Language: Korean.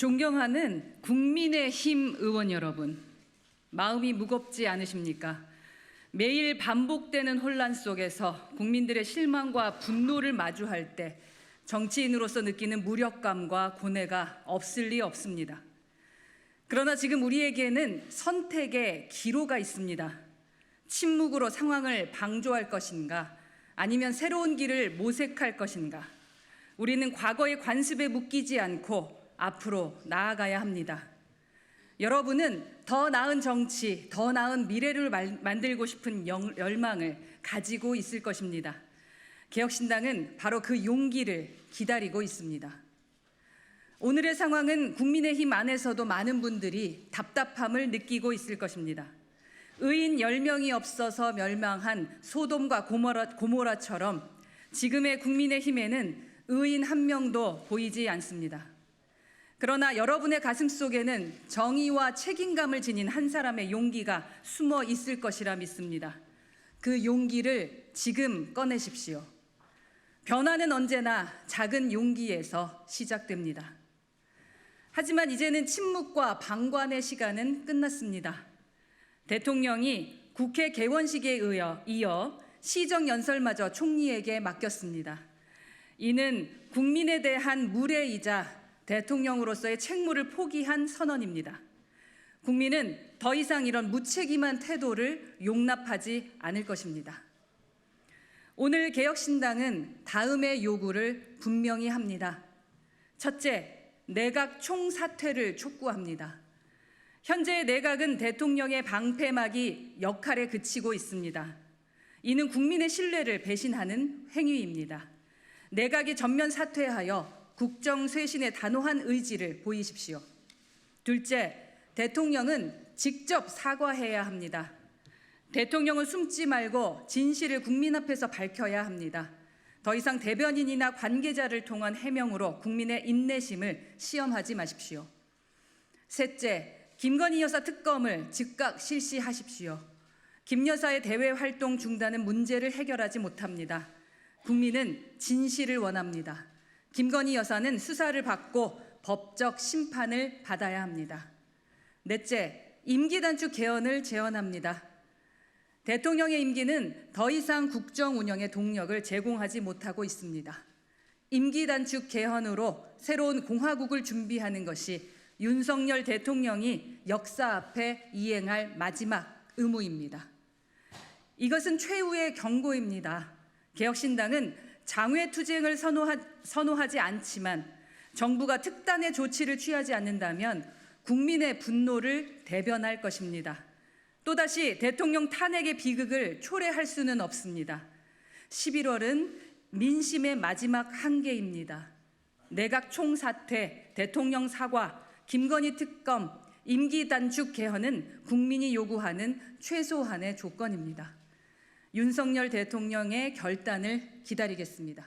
존경하는 국민의힘 의원 여러분, 마음이 무겁지 않으십니까? 매일 반복되는 혼란 속에서 국민들의 실망과 분노를 마주할 때 정치인으로서 느끼는 무력감과 고뇌가 없을 리 없습니다. 그러나 지금 우리에게는 선택의 기로가 있습니다. 침묵으로 상황을 방조할 것인가, 아니면 새로운 길을 모색할 것인가. 우리는 과거의 관습에 묶이지 않고 앞으로 나아가야 합니다. 여러분은 더 나은 정치, 더 나은 미래를 만들고 싶은 열망을 가지고 있을 것입니다. 개혁신당은 바로 그 용기를 기다리고 있습니다. 오늘의 상황은 국민의힘 안에서도 많은 분들이 답답함을 느끼고 있을 것입니다. 의인 10명이 없어서 멸망한 소돔과 고모라처럼 지금의 국민의힘에는 의인 한 명도 보이지 않습니다. 그러나 여러분의 가슴 속에는 정의와 책임감을 지닌 한 사람의 용기가 숨어 있을 것이라 믿습니다. 그 용기를 지금 꺼내십시오. 변화는 언제나 작은 용기에서 시작됩니다. 하지만 이제는 침묵과 방관의 시간은 끝났습니다. 대통령이 국회 개원식에 이어 시정연설마저 총리에게 맡겼습니다. 이는 국민에 대한 무례이자 대통령으로서의 책무를 포기한 선언입니다. 국민은 더 이상 이런 무책임한 태도를 용납하지 않을 것입니다. 오늘 개혁신당은 다음의 요구를 분명히 합니다. 첫째, 내각 총사퇴를 촉구합니다. 현재 내각은 대통령의 방패막이 역할에 그치고 있습니다. 이는 국민의 신뢰를 배신하는 행위입니다. 내각이 전면 사퇴하여 국정 쇄신의 단호한 의지를 보이십시오. 둘째, 대통령은 직접 사과해야 합니다. 대통령은 숨지 말고 진실을 국민 앞에서 밝혀야 합니다. 더 이상 대변인이나 관계자를 통한 해명으로 국민의 인내심을 시험하지 마십시오. 셋째, 김건희 여사 특검을 즉각 실시하십시오. 김 여사의 대외 활동 중단은 문제를 해결하지 못합니다. 국민은 진실을 원합니다. 김건희 여사는 수사를 받고 법적 심판을 받아야 합니다. 넷째, 임기 단축 개헌을 제언합니다. 대통령의 임기는 더 이상 국정 운영의 동력을 제공하지 못하고 있습니다. 임기 단축 개헌으로 새로운 공화국을 준비하는 것이 윤석열 대통령이 역사 앞에 이행할 마지막 의무입니다. 이것은 최후의 경고입니다. 개혁신당은 장외투쟁을 선호하지 않지만 정부가 특단의 조치를 취하지 않는다면 국민의 분노를 대변할 것입니다. 또다시 대통령 탄핵의 비극을 초래할 수는 없습니다. 11월은 민심의 마지막 한계입니다. 내각 총사퇴, 대통령 사과, 김건희 특검, 임기 단축 개헌은 국민이 요구하는 최소한의 조건입니다. 윤석열 대통령의 결단을 기다리겠습니다.